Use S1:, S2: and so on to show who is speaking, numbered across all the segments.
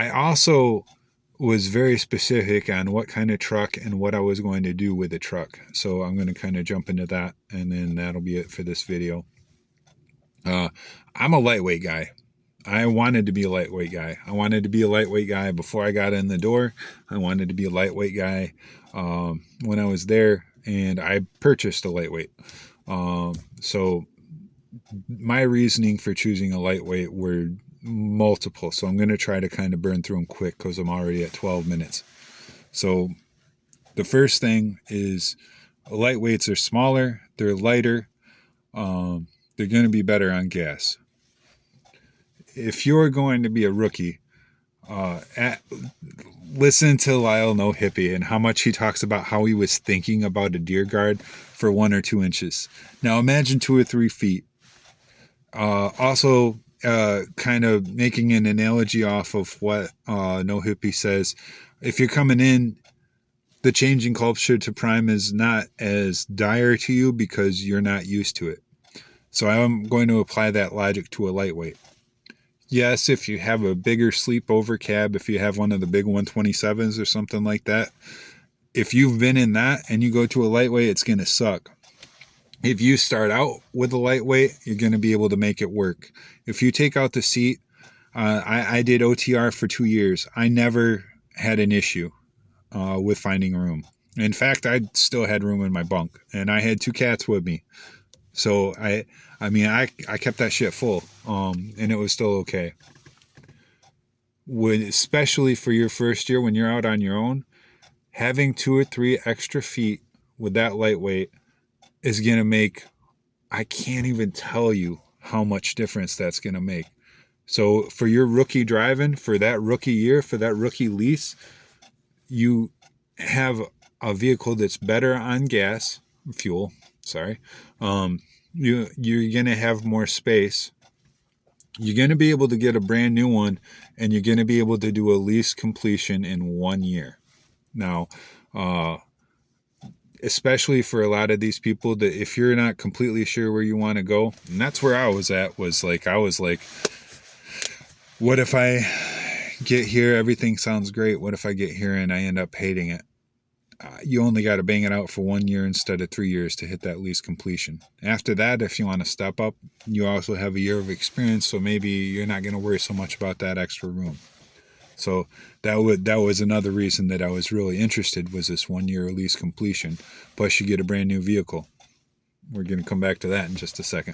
S1: I also was very specific on what kind of truck and what I was going to do with the truck. So I'm going to kind of jump into that, and then that'll be it for this video. Uh, I'm a lightweight guy. I wanted to be a lightweight guy. I wanted to be a lightweight guy before I got in the door. I wanted to be a lightweight guy when I was there, and I purchased a lightweight. So my reasoning for choosing a lightweight were multiple. So I'm going to try to kind of burn through them quick because I'm already at 12 minutes. So the first thing is lightweights are smaller, they're lighter, they're going to be better on gas. If you're going to be a rookie, listen to Lyle No Hippie and how much he talks about how he was thinking about a deer guard for 1 or 2 inches. Now imagine 2 or 3 feet. Also, kind of making an analogy off of what No Hippie says. If you're coming in, the changing culture to prime is not as dire to you because you're not used to it. So I'm going to apply that logic to a lightweight. Yes, if you have a bigger sleepover cab, if you have one of the big 127s or something like that, if you've been in that and you go to a lightweight, it's going to suck. If you start out with a lightweight, you're going to be able to make it work. If you take out the seat, I did OTR for 2 years. I never had an issue with finding room. In fact, I still had room in my bunk, and I had 2 cats with me. So I kept that shit full, and it was still okay. Especially for your first year when you're out on your own, having 2 or 3 extra feet with that lightweight is going to make, I can't even tell you how much difference that's going to make. So for your rookie driving, for that rookie year, for that rookie lease, you have a vehicle that's better on fuel. You're going to have more space. You're going to be able to get a brand new one, and you're going to be able to do a lease completion in 1 year. Now, especially for a lot of these people, that if you're not completely sure where you want to go, and that's where I was at, I was like, what if I get here, everything sounds great. What if I get here and I end up hating it? You only got to bang it out for 1 year instead of 3 years to hit that lease completion. After that, if you want to step up, you also have a year of experience, so maybe you're not going to worry so much about that extra room. So that was another reason that I was really interested, was this 1 year lease completion. Plus you get a brand new vehicle. We're going to come back to that in just a second.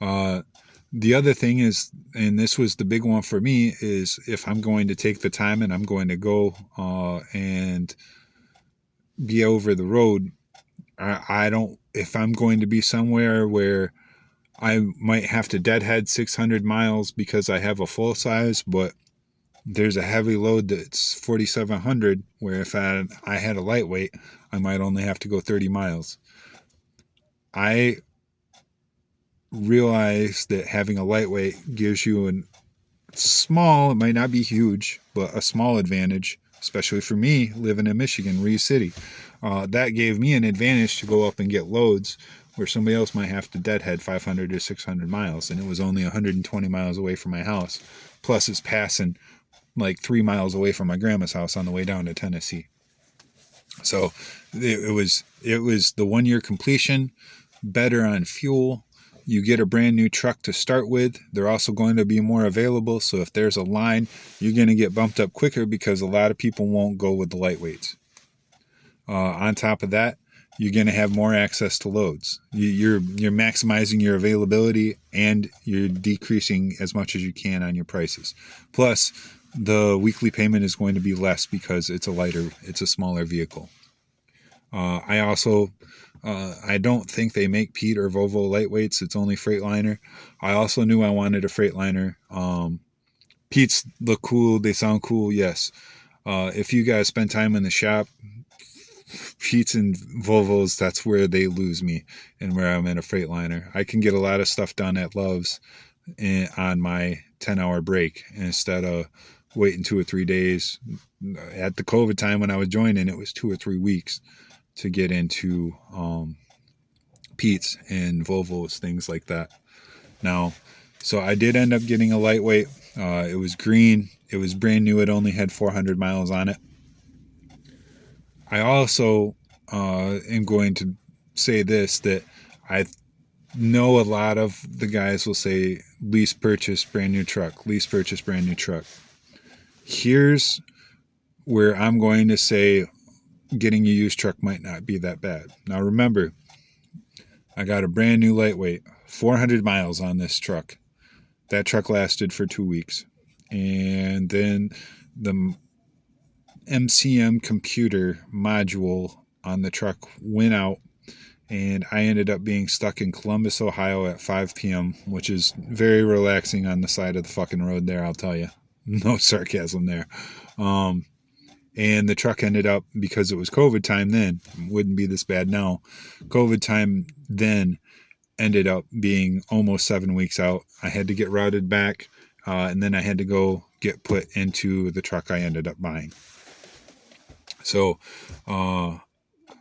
S1: The other thing is, and this was the big one for me, is if I'm going to take the time and I'm going to go and be over the road, I don't, if I'm going to be somewhere where I might have to deadhead 600 miles because I have a full size, but there's a heavy load that's 4,700, where if I had a lightweight, I might only have to go 30 miles. I realize that having a lightweight gives you a small, it might not be huge, but a small advantage, especially for me living in Michigan, Reed City. That gave me an advantage to go up and get loads where somebody else might have to deadhead 500 or 600 miles, and it was only 120 miles away from my house. Plus it's passing like 3 miles away from my grandma's house on the way down to Tennessee. So it was the 1 year completion, better on fuel. You get a brand new truck to start with. They're also going to be more available. So if there's a line, you're going to get bumped up quicker because a lot of people won't go with the lightweights. On top of that, you're going to have more access to loads. You're maximizing your availability, and you're decreasing as much as you can on your prices. Plus, the weekly payment is going to be less because it's a smaller vehicle. I also, I don't think they make Pete or Volvo lightweights. It's only Freightliner. I also knew I wanted a Freightliner. Pete's look cool. They sound cool. Yes. If you guys spend time in the shop, Pete's and Volvos, that's where they lose me and where I'm in a Freightliner. I can get a lot of stuff done at Love's on my 10-hour break instead of waiting 2 or 3 days. At the COVID time when I was joining, it was 2 or 3 weeks to get into Pete's and Volvos, things like that. Now, so I did end up getting a lightweight. It was green. It was brand new. It only had 400 miles on it. I also am going to say this, that I know a lot of the guys will say lease purchase brand new truck, lease purchase brand new truck. Here's where I'm going to say getting a used truck might not be that bad. Now remember, I got a brand new lightweight, 400 miles on this truck. That truck lasted for 2 weeks. And then the MCM computer module on the truck went out, and I ended up being stuck in Columbus, Ohio at 5 p.m., which is very relaxing on the side of the fucking road there, I'll tell you. No sarcasm there. And the truck ended up, because it was COVID time then, wouldn't be this bad now. COVID time then ended up being almost 7 weeks out. I had to get routed back, and then I had to go get put into the truck I ended up buying. So I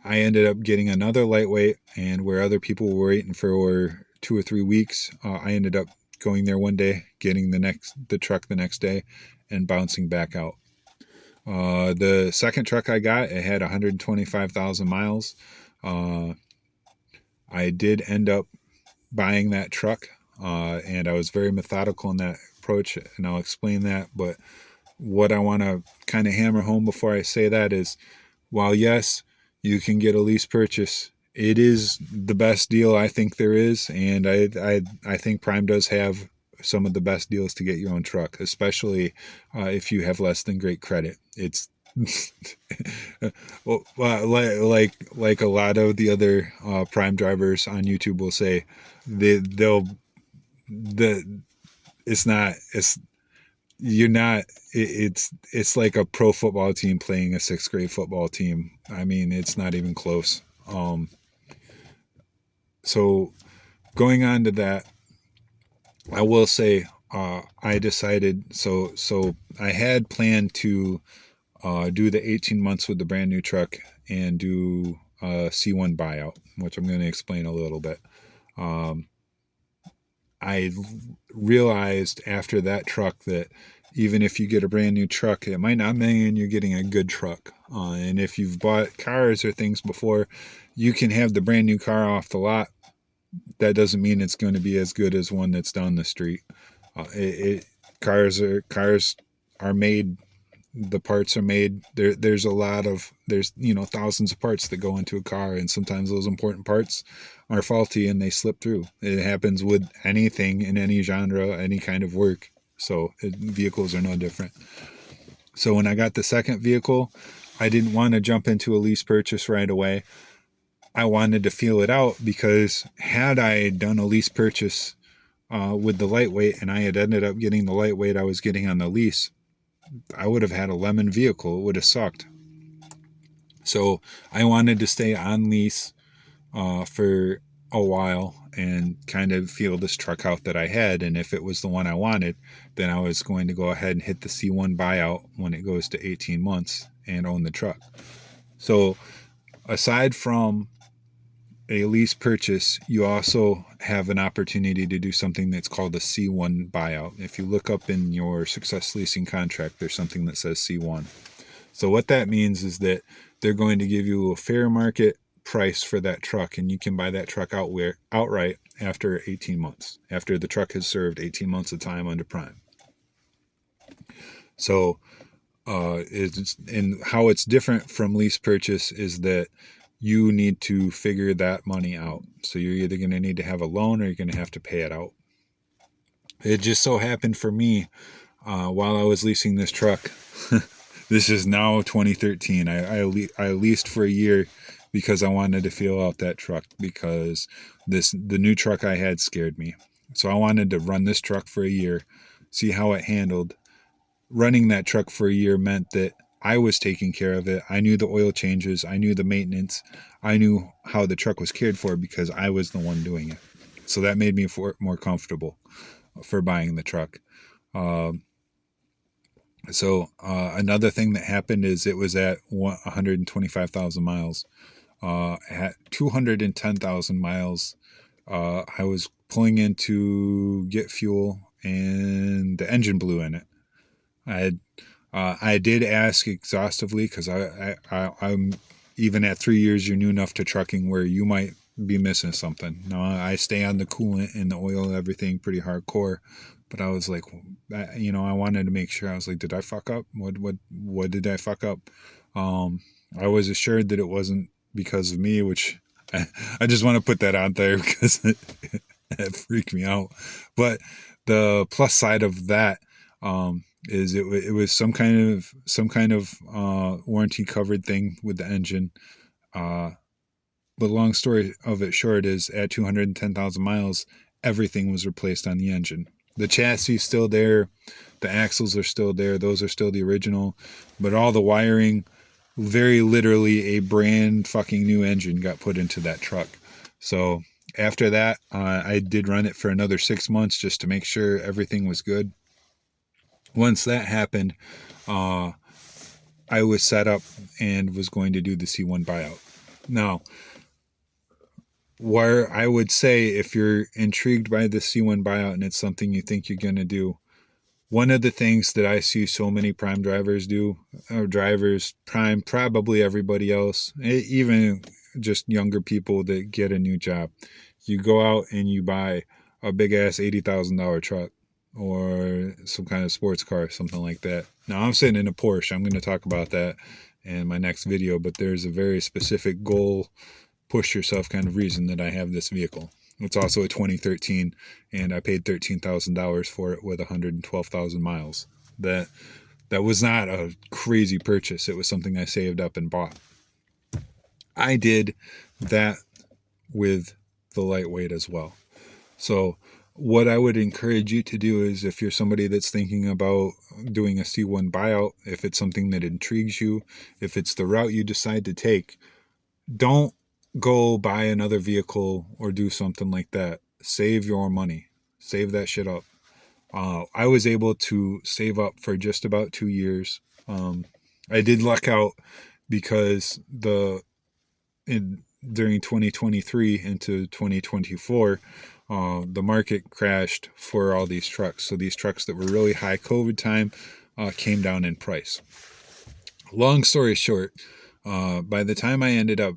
S1: ended up getting another lightweight, and where other people were waiting for 2 or 3 weeks, I ended up going there one day, getting the truck the next day, and bouncing back out. The second truck I got, it had 125,000 miles. I did end up buying that truck, and I was very methodical in that approach, and I'll explain that. But what I want to kind of hammer home before I say that is, while yes, you can get a lease purchase, it is the best deal I think there is, and I think Prime does have some of the best deals to get your own truck, especially if you have less than great credit. It's well, like a lot of the other Prime drivers on YouTube will say, they'll the it's not it's you're not it's like a pro football team playing a sixth grade football team. I mean, it's not even close. So going on to that, I will say I decided, so I had planned to do the 18 months with the brand new truck and do a C1 buyout, which I'm going to explain a little bit. I realized after that truck that even if you get a brand new truck, it might not mean you're getting a good truck. And if you've bought cars or things before, you can have the brand new car off the lot. That doesn't mean it's going to be as good as one that's down the street. Cars are made. The parts are made. There's thousands of parts that go into a car, and sometimes those important parts are faulty and they slip through. It happens with anything in any genre, any kind of work. So vehicles are no different. So when I got the second vehicle, I didn't want to jump into a lease purchase right away. I wanted to feel it out, because had I done a lease purchase with the lightweight, and I had ended up getting the lightweight I was getting on the lease, I would have had a lemon vehicle. It would have sucked. So I wanted to stay on lease for a while and kind of feel this truck out that I had. And if it was the one I wanted, then I was going to go ahead and hit the C1 buyout when it goes to 18 months and own the truck. So aside from a lease purchase, you also have an opportunity to do something that's called a C1 buyout. If you look up in your Success Leasing contract, there's something that says C1. So what that means is that they're going to give you a fair market price for that truck, and you can buy that truck outright after 18 months, after the truck has served 18 months of time under Prime. So and how it's different from lease purchase is that you need to figure that money out. So you're either going to need to have a loan, or you're going to have to pay it out. It just so happened for me, while I was leasing this truck, this is now 2013. I leased for a year because I wanted to feel out that truck, because the new truck I had scared me. So I wanted to run this truck for a year, see how it handled. Running that truck for a year meant that I was taking care of it. I knew the oil changes. I knew the maintenance. I knew how the truck was cared for because I was the one doing it. So that made me more comfortable for buying the truck. So another thing that happened is it was at 125,000 miles. At 210,000 miles, I was pulling in to get fuel and the engine blew in it. I did ask exhaustively because I'm even at 3 years, you're new enough to trucking where you might be missing something. Now I stay on the coolant and the oil, everything pretty hardcore, but I was like, I wanted to make sure. I was like, did I fuck up? What did I fuck up? I was assured that it wasn't because of me, which I just want to put that out there because it freaked me out. But the plus side of that, is it was some kind of warranty covered thing with the engine. Uh, but long story of it short is at 210,000 miles, everything was replaced on the engine. The chassis is still there, the axles are still there, those are still the original, but all the wiring, very literally a brand fucking new engine got put into that truck. So after that, I did run it for another 6 months just to make sure everything was good. Once that happened, uh, I was set up and was going to do the C1 buyout. Now, where I would say if you're intrigued by the C1 buyout and it's something you think you're going to do, one of the things that I see so many prime drivers do, or drivers, prime, probably everybody else, even just younger people that get a new job, you go out and you buy a big ass $80,000 truck or some kind of sports car, something like that. Now I'm sitting in a Porsche. I'm going to talk about that in my next video, but there's a very specific goal, push yourself kind of reason that I have this vehicle. It's also a 2013, and I paid $13,000 for it with 112,000 miles. That was not a crazy purchase. It was something I saved up and bought. I did that with the lightweight as well. So what I would encourage you to do is, if you're somebody that's thinking about doing a C1 buyout, if it's something that intrigues you, if it's the route you decide to take, don't go buy another vehicle or do something like that. Save your money. Save that shit up. I was able to save up for just about 2 years. I did luck out because during 2023 into 2024, the market crashed for all these trucks. So these trucks that were really high COVID time came down in price. Long story short, by the time I ended up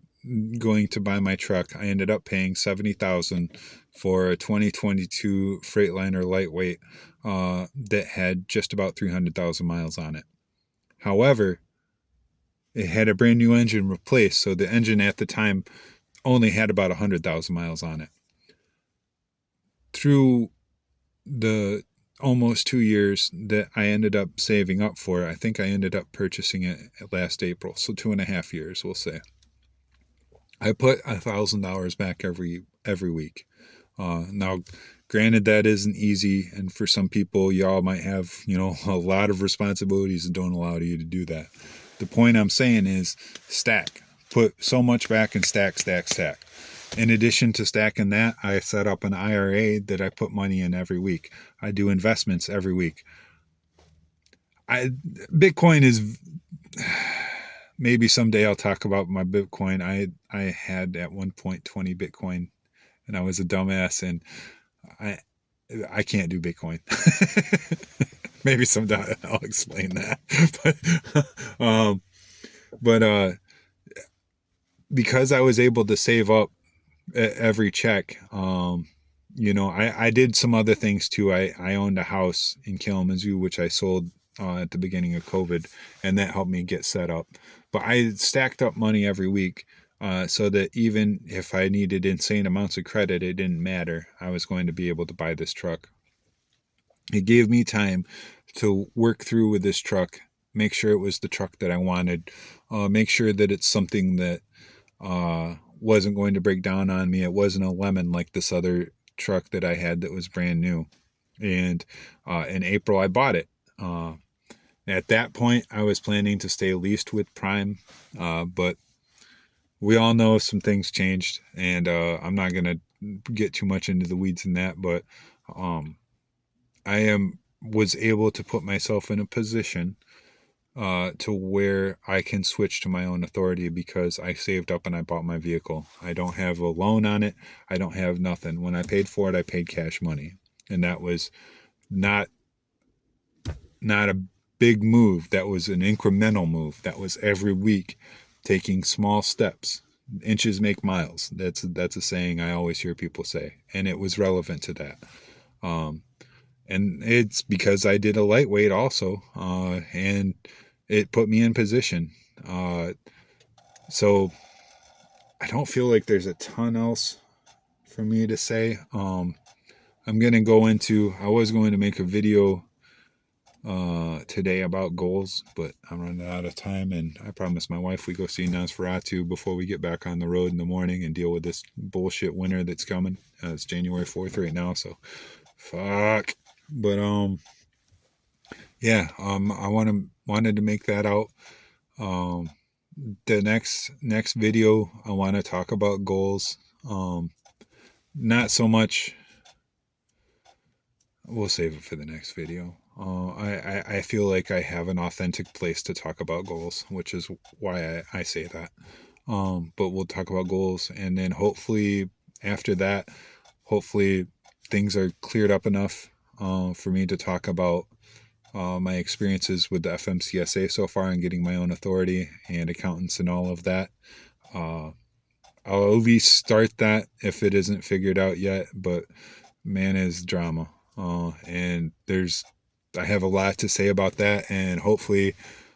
S1: going to buy my truck, I ended up paying $70,000 for a 2022 Freightliner lightweight that had just about 300,000 miles on it. However, it had a brand new engine replaced, so the engine at the time only had about 100,000 miles on it. Through the almost 2 years that I ended up saving up for, I think I ended up purchasing it last April, so 2.5 years, we'll say. I put $1,000 back every week. Now, granted, that isn't easy, and for some people, y'all might have a lot of responsibilities that don't allow you to do that. The point I'm saying is stack. Put so much back and stack. In addition to stacking that, I set up an IRA that I put money in every week. I do investments every week. Bitcoin is, maybe someday I'll talk about my Bitcoin. I had at one point 20 Bitcoin, and I was a dumbass, and I can't do Bitcoin. Maybe someday I'll explain that. but because I was able to save up every check, I did some other things too. I owned a house in Kalamazoo, which I sold at the beginning of COVID, and that helped me get set up. But I stacked up money every week so that even if I needed insane amounts of credit, it didn't matter. I was going to be able to buy this truck. It gave me time to work through with this truck, make sure it was the truck that I wanted, make sure that it's something that wasn't going to break down on me. It wasn't a lemon like this other truck that I had that was brand new. And in April, I bought it. At that point, I was planning to stay leased with Prime, but we all know some things changed, and I'm not going to get too much into the weeds in that, but was able to put myself in a position to where I can switch to my own authority because I saved up and I bought my vehicle. I don't have a loan on it. I don't have nothing. When I paid for it, I paid cash money. And that was not a big move. That was an incremental move. That was every week taking small steps. Inches make miles. That's a saying I always hear people say, and it was relevant to that. And it's because I did a lightweight also, and it put me in position. So I don't feel like there's a ton else for me to say. I'm gonna go into. I was going to make a video today about goals, but I'm running out of time, and I promised my wife we go see Nosferatu before we get back on the road in the morning and deal with this bullshit winter that's coming. It's January 4th right now, so fuck. But yeah, I wanted to make that out. The next video I want to talk about goals. Not so much. We'll save it for the next video. I feel like I have an authentic place to talk about goals, which is why I say that. But we'll talk about goals, and then hopefully after that, hopefully things are cleared up enough for me to talk about my experiences with the FMCSA so far and getting my own authority and accountants and all of that. I'll at least start that if it isn't figured out yet, but man, is drama. And I have a lot to say about that, and hopefully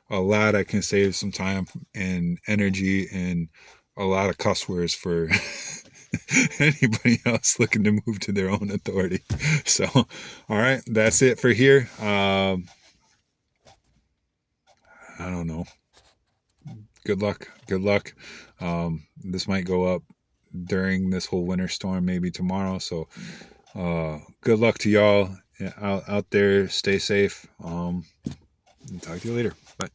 S1: a lot I can save some time and energy and a lot of cuss words for anybody else looking to move to their own authority. So, all right, that's it for here. I don't know. Good luck. Good luck. This might go up during this whole winter storm, maybe tomorrow. So, good luck to y'all out there. Stay safe. Talk to you later. Bye.